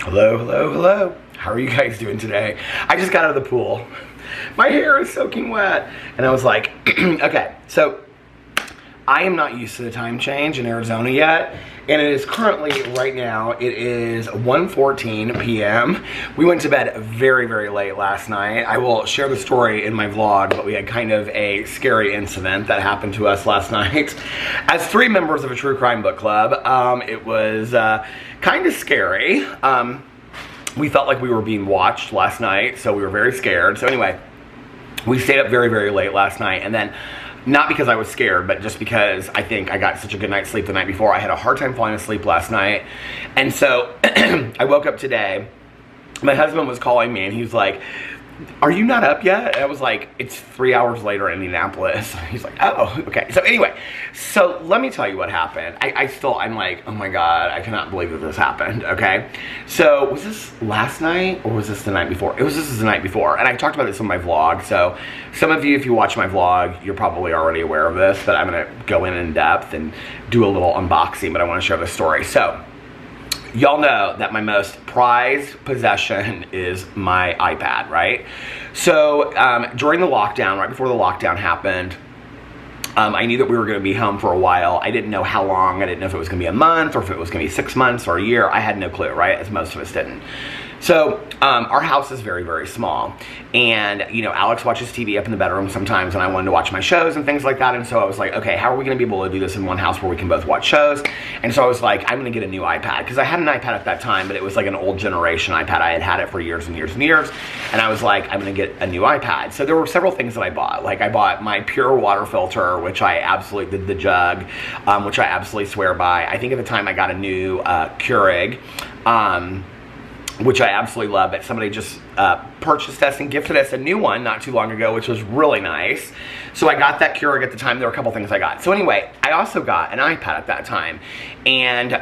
Hello, hello, hello. How are you guys doing today? I just got out of the pool. My hair is soaking wet. And I was like, okay, so I am not used to the time change in Arizona yet. And it is currently, right now, it is 1:14 p.m. We went to bed very, very late last night. I will share the story in my vlog, but we had kind of a scary incident that happened to us last night. As 3 members of a true crime book club, it was kind of scary. We felt like we were being watched last night, so we were very scared. So anyway, we stayed up very, very late last night, and then not because I was scared, but just because I think I got such a good night's sleep the night before. I had a hard time falling asleep last night. And so I woke up today. My husband was calling me and he was like, "Are you not up yet?" And I was like, "It's 3 hours later in Indianapolis." He's like, "Oh, okay." So anyway, so let me tell you what happened. I'm like, oh my God, I cannot believe that this happened, okay? So was this last night or was this the night before? This is the night before. And I talked about this on my vlog. So some of you, if you watch my vlog, you're probably already aware of this, but I'm gonna go in depth and do a little unboxing, but I wanna share the story. So, y'all know that my most prized possession is my iPad, right? So during the lockdown, right before the lockdown happened, I knew that we were going to be home for a while. I didn't know how long. I didn't know if it was going to be a month or if it was going to be 6 months or a year. I had no clue, right? As most of us didn't. So our house is very, very small. And, you know, Alex watches TV up in the bedroom sometimes, and I wanted to watch my shows and things like that. And so I was like, okay, how are we going to be able to do this in one house where we can both watch shows? And so I was like, I'm going to get a new iPad. Because I had an iPad at that time, but it was like an old generation iPad. I had had it for years and years and years. And I was like, I'm going to get a new iPad. So there were several things that I bought. Like I bought my pure water filter, which I absolutely did, the jug, which I absolutely swear by. I think at the time I got a new Keurig, which I absolutely love. But somebody just purchased us and gifted us a new one not too long ago, which was really nice. So I got that Keurig at the time. There were a couple things I got. So anyway, I also got an iPad at that time. And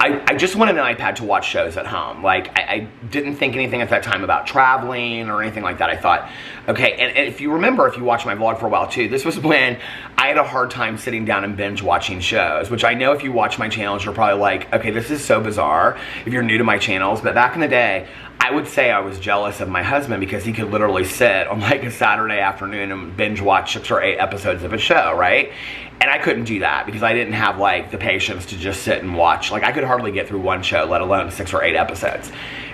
I just wanted an iPad to watch shows at home. Like, I didn't think anything at that time about traveling or anything like that. I thought, okay, and if you remember, if you watched my vlog for a while too, this was when I had a hard time sitting down and binge watching shows, which I know if you watch my channels, you're probably like, okay, this is so bizarre if you're new to my channels. But back in the day, I would say I was jealous of my husband because he could literally sit on like a Saturday afternoon and binge watch 6 or 8 episodes of a show, right? And I couldn't do that because I didn't have like the patience to just sit and watch. Like I could hardly get through one show, let alone 6 or 8 episodes.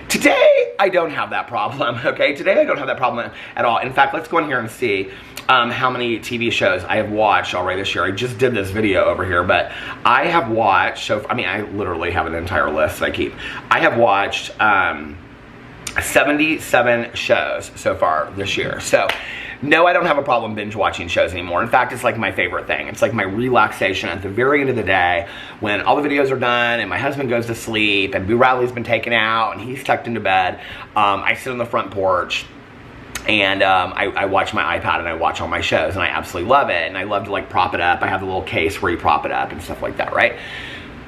Today, I don't have that problem, okay? Today, I don't have that problem at all. In fact, let's go in here and see how many TV shows I have watched already this year. I just did this video over here, but I have watched, so I mean, I literally have an entire list that I keep. I have watched 77 shows so far this year. So, no, I don't have a problem binge watching shows anymore. In fact, it's like my favorite thing. It's like my relaxation at the very end of the day when all the videos are done and my husband goes to sleep and Boo Radley's been taken out and he's tucked into bed. I sit on the front porch and I watch my iPad and I watch all my shows and I absolutely love it. And I love to like prop it up. I have the little case where you prop it up and stuff like that, right?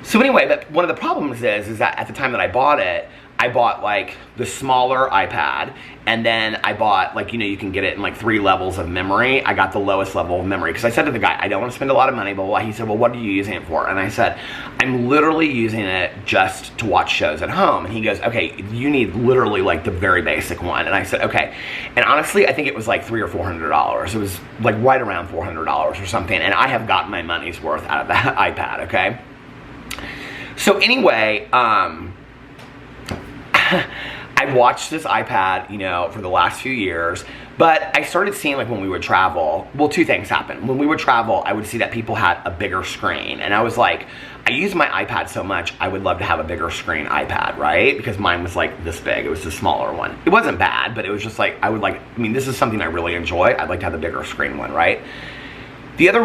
So anyway, but one of the problems is that at the time that I bought it, I bought like the smaller iPad and then I bought like, you know, you can get it in like 3 levels of memory. I got the lowest level of memory because I said to the guy, I don't want to spend a lot of money, blah, blah, blah. He said, well, what are you using it for? And I said, I'm literally using it just to watch shows at home. And he goes, okay, you need literally like the very basic one. And I said, okay. And honestly, I think it was like $300 or $400. It was like right around $400 or something. And I have gotten my money's worth out of that iPad, okay? So anyway, I've watched this iPad, you know, for the last few years, but I started seeing like when we would travel, well, 2 things happened. When we would travel, I would see that people had a bigger screen, and I was like, I use my iPad so much, I would love to have a bigger screen iPad, right? Because mine was like this big, it was the smaller one. It wasn't bad, but it was just like, I would like, I mean, this is something I really enjoy. I'd like to have the bigger screen one, right? The other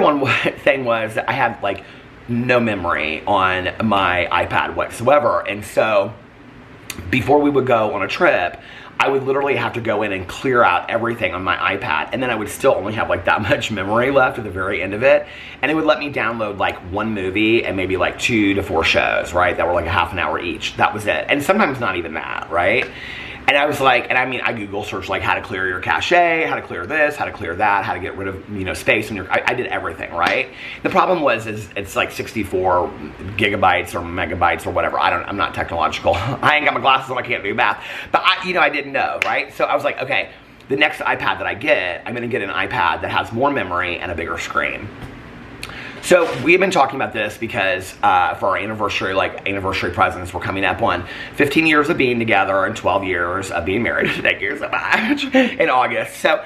thing was that I had like no memory on my iPad whatsoever, and so before we would go on a trip, I would literally have to go in and clear out everything on my iPad, and then I would still only have like that much memory left at the very end of it, and it would let me download like 1 movie and maybe like 2 to 4 shows, right, that were like a half an hour each. That was it, and sometimes not even that, right? And I was like, and I mean, I Google searched like how to clear your cache, how to clear this, how to clear that, how to get rid of, you know, space in your, I did everything, right? The problem was, is it's like 64 gigabytes or megabytes or whatever. I'm not technological. I ain't got my glasses on, I can't do math. But you know, I didn't know, right? So I was like, okay, the next iPad that I get, I'm gonna get an iPad that has more memory and a bigger screen. So we've been talking about this because for our anniversary, like anniversary presents, we're coming up on 15 years of being together and 12 years of being married. Thank you so much. In August. So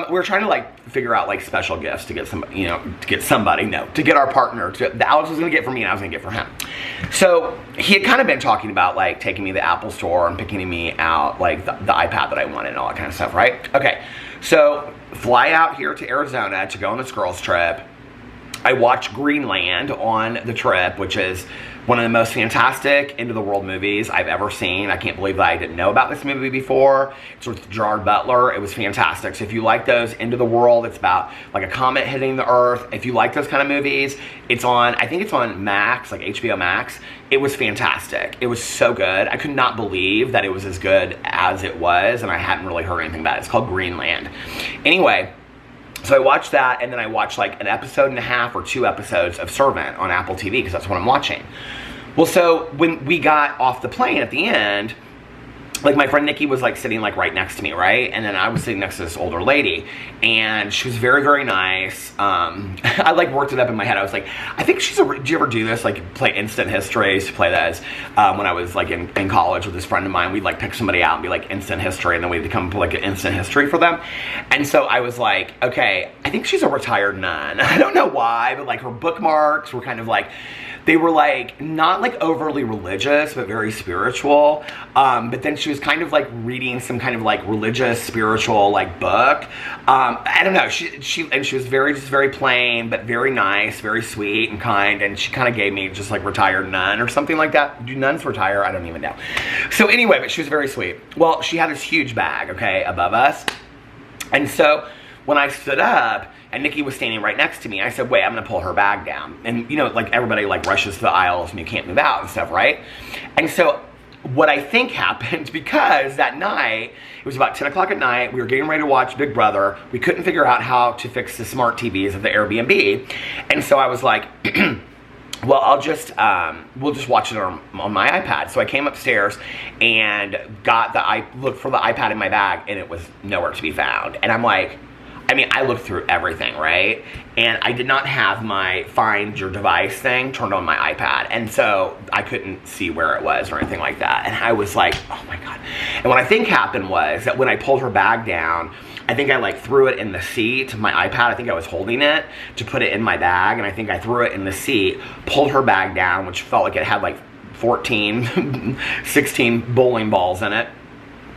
we're trying to like figure out like special gifts to get some, you know, to get somebody, no, to get our partner, that Alex was gonna get for me and I was gonna get for him. So he had kind of been talking about like taking me to the Apple store and picking me out like the iPad that I wanted and all that kind of stuff, right? Okay, so fly out here to Arizona to go on this girls trip. I watched Greenland on the trip, which is one of the most fantastic end-of-the-world movies I've ever seen. I can't believe that I didn't know about this movie before. It's with Gerard Butler. It was fantastic. So if you like those end-of-the-world, it's about like a comet hitting the Earth. If you like those kind of movies, it's on, I think it's on Max, like HBO Max. It was fantastic. It was so good. I could not believe that it was as good as it was, and I hadn't really heard anything about it. It's called Greenland. Anyway, so I watched that, and then I watched like an episode and a half or 2 episodes of Servant on Apple TV, because that's what I'm watching. Well, so when we got off the plane at the end, like my friend Nikki was like sitting like right next to me, right? And then I was sitting next to this older lady, and she was very, very nice. I like worked it up in my head. I was like, I think she's did you ever do this? Like play instant history? I used to play that when I was like in college with this friend of mine. We'd like pick somebody out and be like instant history, and then we'd come up with like an instant history for them. And so I was like, okay, I think she's a retired nun. I don't know why, but like her bookmarks were kind of like, they were like, not like overly religious, but very spiritual. But then she was kind of like reading some kind of like religious, spiritual like book. I don't know, she was very, just very plain, but very nice, very sweet and kind. And she kind of gave me just like retired nun or something like that. Do nuns retire? I don't even know. So anyway, but she was very sweet. Well, she had this huge bag, okay, above us. And so when I stood up, and Nikki was standing right next to me, I said, wait, I'm gonna pull her bag down. And you know, like everybody like rushes to the aisles and you can't move out and stuff, right? And so what I think happened, because that night, it was about 10 o'clock at night, we were getting ready to watch Big Brother, we couldn't figure out how to fix the smart TVs at the Airbnb. And so I was like, well, we'll just watch it on my iPad. So I came upstairs and looked for the iPad in my bag, and it was nowhere to be found. And I'm like, I mean, I looked through everything, right? And I did not have my find your device thing turned on my iPad. And so I couldn't see where it was or anything like that. And I was like, oh my God. And what I think happened was that when I pulled her bag down, I think I like threw it in the seat, my iPad, I think I was holding it to put it in my bag. And I think I threw it in the seat, pulled her bag down, which felt like it had like 14, 16 bowling balls in it.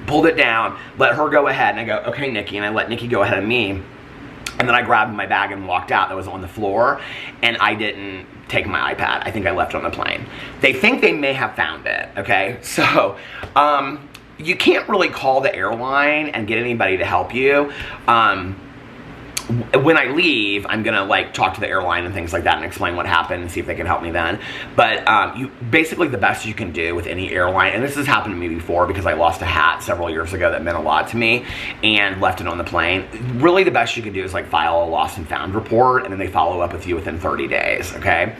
Pulled it down, let her go ahead, and I go, okay, Nikki, and I let Nikki go ahead of me. And then I grabbed my bag and walked out. That was on the floor, and I didn't take my iPad. I think I left it on the plane. They think they may have found it, okay? So, you can't really call the airline and get anybody to help you. When I leave, I'm gonna like talk to the airline and things like that and explain what happened and see if they can help me then. But basically the best you can do with any airline, and this has happened to me before because I lost a hat several years ago that meant a lot to me and left it on the plane. Really the best you can do is like file a lost and found report, and then they follow up with you within 30 days, okay?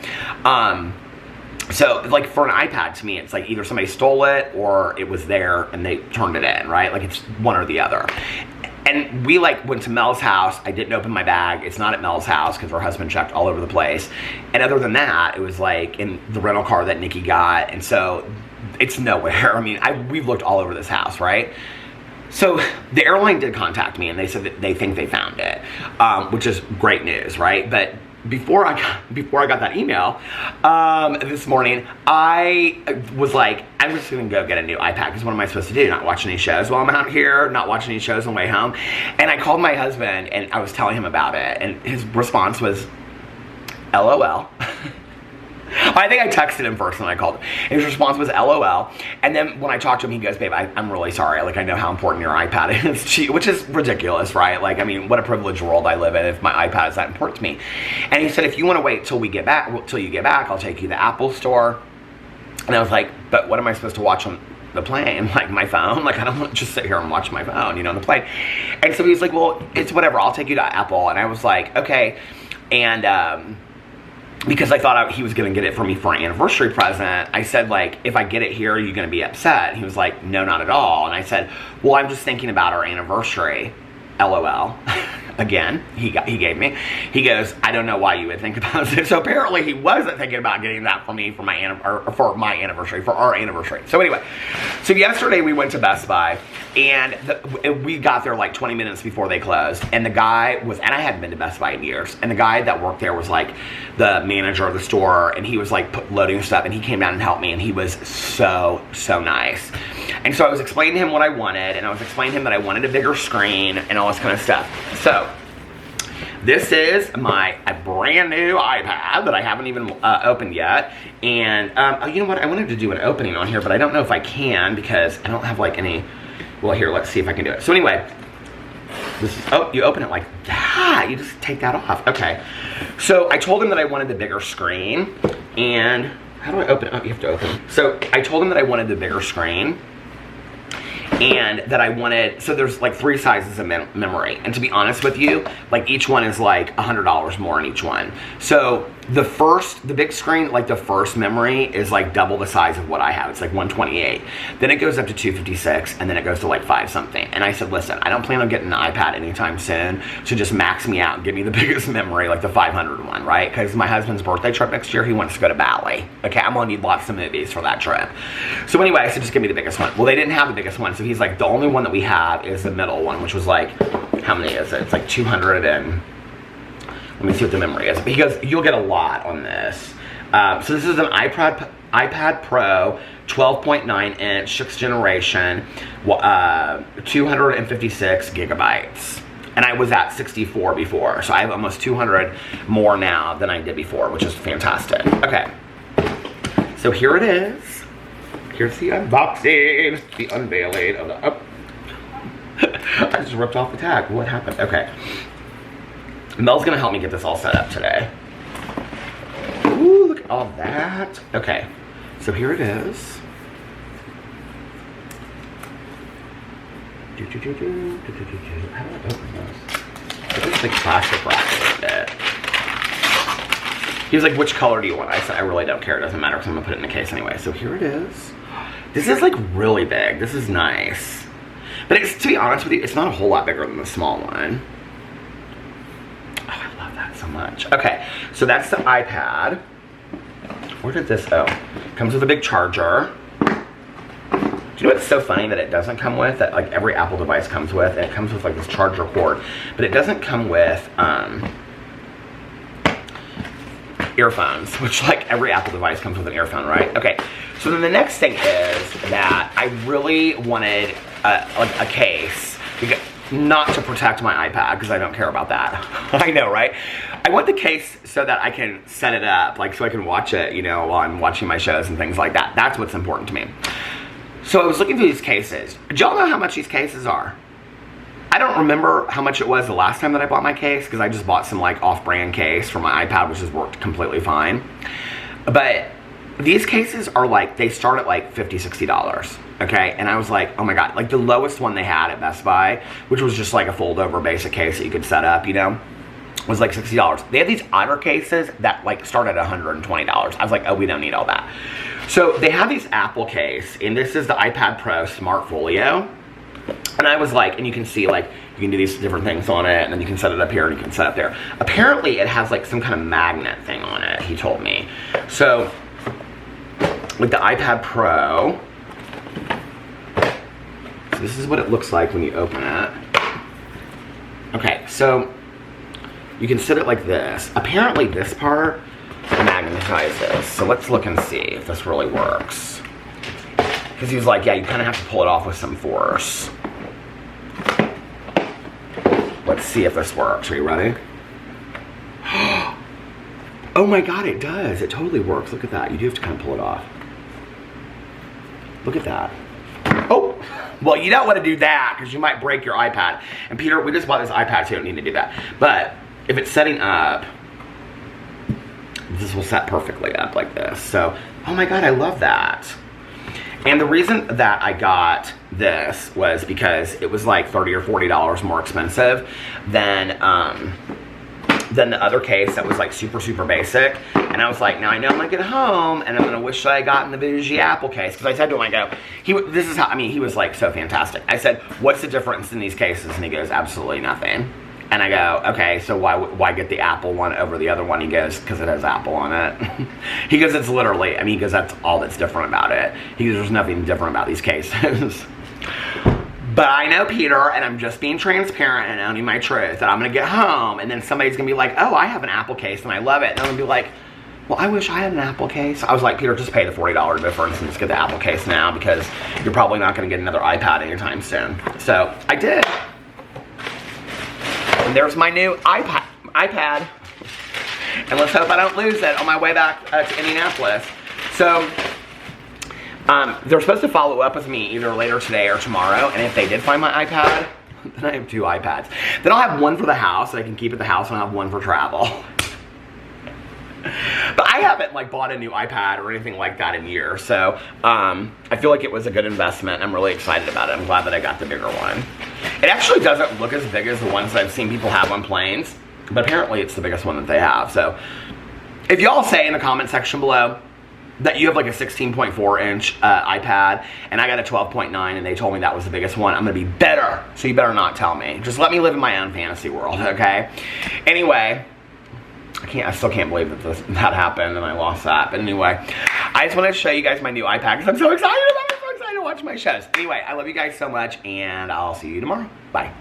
So like for an iPad, to me, it's like either somebody stole it or it was there and they turned it in, right? Like it's one or the other. And we like went to Mel's house. I didn't open my bag. It's not at Mel's house because her husband checked all over the place. And other than that, it was like in the rental car that Nikki got. And so it's nowhere. I mean, we've looked all over this house, right? So the airline did contact me and they said that they think they found it, which is great news, right? But before I got that email this morning, I was like, I'm just gonna go get a new iPad, because what am I supposed to do? Not watch any shows while I'm out here, not watch any shows on the way home. And I called my husband and I was telling him about it, and his response was, LOL. I think I texted him first when I called him. His response was LOL. And then when I talked to him, he goes, babe, I'm really sorry. Like, I know how important your iPad is, which is ridiculous, right? Like, I mean, what a privileged world I live in if my iPad is that important to me. And he said, if you want to wait till you get back, I'll take you to the Apple store. And I was like, but what am I supposed to watch on the plane, like my phone. Like I don't want to just sit here and watch my phone, you know, on the plane. And so he's like, well, it's whatever. I'll take you to Apple. And I was like, okay. And because I thought he was going to get it for me for an anniversary present, I said, like, if I get it here, are you going to be upset? He was like, no, not at all. And I said, well, I'm just thinking about our anniversary. LOL. Again, he gave me. He goes, I don't know why you would think about it. So apparently he wasn't thinking about getting that for me for my anniversary, for our anniversary. So anyway, so yesterday we went to Best Buy, and we got there like 20 minutes before they closed. And the guy was, and I hadn't been to Best Buy in years, and the guy that worked there was like the manager of the store, and he was like loading stuff, and he came down and helped me, and he was so nice. And so I was explaining to him what I wanted, and I was explaining to him that I wanted a bigger screen and all this kind of stuff. So this is my brand new iPad that I haven't even opened yet. And oh, you know what? I wanted to do an opening on here, but I don't know if I can because I don't have like any. Well, here, let's see if I can do it. So anyway, this is, oh, you open it like that. You just take that off. Okay. So I told him that I wanted the bigger screen, and how do I open it? Oh, you have to open it. So I told him that I wanted the bigger screen, and that I wanted, so there's like 3 sizes of memory, and to be honest with you, like each one is like $100 more in each one. So the big screen, like the first memory is like double the size of what I have. It's like 128. Then it goes up to 256, and then it goes to like 5 something. And I said, listen, I don't plan on getting an iPad anytime soon, so just max me out and give me the biggest memory, like the 500 one, right? Because my husband's birthday trip next year, he wants to go to Bali. Okay, I'm gonna need lots of movies for that trip. So anyway, I said, just give me the biggest one. Well, they didn't have the biggest one, so he's like, the only one that we have is the middle one, which was like, how many is it? It's like 200 and, let me see what the memory is. Because you'll get a lot on this. So this is an iPad Pro, 12.9 inch, 6th generation, 256 gigabytes. And I was at 64 before, so I have almost 200 more now than I did before, which is fantastic. Okay, so here it is. Here's the unboxing, the unveiling of the, oh. I just ripped off the tag. What happened? Okay. Mel's gonna help me get this all set up today. Ooh, look at all that. Okay, so here it is. How do I open this? Look at the plastic wrap a bit. He was like, which color do you want? I said, I really don't care. It doesn't matter because I'm gonna put it in a case anyway. So here it is. This is like really big. This is nice. But it's, to be honest with you, it's not a whole lot bigger than the small one. Oh, I love that so much. Okay, so that's the iPad. Where did this go? Comes with a big charger. Do you know what's so funny that it doesn't come with, that like every Apple device comes with, and it comes with like this charger cord, but it doesn't come with earphones, which like every Apple device comes with an earphone, right? Okay, so then the next thing is that I really wanted like a case, because, not to protect my iPad, because I don't care about that. I know, right? I want the case so that I can set it up, like so I can watch it, you know, while I'm watching my shows and things like that. That's what's important to me. So I was looking through these cases. Do y'all know how much these cases are? I don't remember how much it was the last time that I bought my case, because I just bought some like off-brand case for my iPad, which has worked completely fine. But these cases are like, they start at like $50, $60, okay? And I was like, oh my God, like the lowest one they had at Best Buy, which was just like a fold-over basic case that you could set up, you know, was like $60. They had these otter cases that like start at $120. I was like, oh, we don't need all that. So they have these Apple case, and this is the iPad Pro Smart Folio. And I was like, and you can see like, you can do these different things on it, and then you can set it up here and you can set it up there. Apparently it has like some kind of magnet thing on it, he told me. So, like the iPad Pro, so this is what it looks like when you open it. Okay, so you can set it like this. Apparently this part magnetizes. So let's look and see if this really works. Because he was like, yeah, you kind of have to pull it off with some force. Let's see if this works. Are you ready? Oh my God, it does. It totally works. Look at that. You do have to kind of pull it off. Look at that. Oh, well, you don't want to do that because you might break your iPad. And Peter, we just bought this iPad, so you don't need to do that. But if it's setting up, this will set perfectly up like this. So, oh my God, I love that. And the reason that I got this was because it was like $30 or $40 more expensive than the other case that was like super, super basic. And I was like, now I know I'm gonna get home and I'm gonna wish that I got in the bougie Apple case. Because I said to him, I go, this is how, I mean, he was like so fantastic. I said, what's the difference in these cases? And he goes, absolutely nothing. And I go, okay, so why get the Apple one over the other one? He goes, because it has Apple on it. He goes, it's literally, I mean, he goes, that's all that's different about it. He goes, there's nothing different about these cases. But I know Peter, and I'm just being transparent and owning my truth, that I'm gonna get home and then somebody's gonna be like, oh, I have an Apple case and I love it. And I'm gonna be like, well, I wish I had an Apple case. I was like, Peter, just pay the $40 difference and just get the Apple case now, because you're probably not gonna get another iPad anytime soon. So I did. And there's my new iPad. And let's hope I don't lose it on my way back to Indianapolis. So they're supposed to follow up with me either later today or tomorrow. And if they did find my iPad, then I have 2 iPads. Then I'll have one for the house that I can keep at the house, and I'll have one for travel. But I haven't like bought a new iPad or anything like that in years. So I feel like it was a good investment. I'm really excited about it. I'm glad that I got the bigger one. It actually doesn't look as big as the ones that I've seen people have on planes, but apparently it's the biggest one that they have. So if y'all say in the comment section below that you have like a 16.4 inch iPad and I got a 12.9 and they told me that was the biggest one, I'm gonna be better. So you better not tell me. Just let me live in my own fantasy world, okay? Anyway, I still can't believe that that happened and I lost that. But anyway, I just wanted to show you guys my new iPad because I'm so excited about it. I'm so excited to watch my shows. Anyway, I love you guys so much and I'll see you tomorrow. Bye.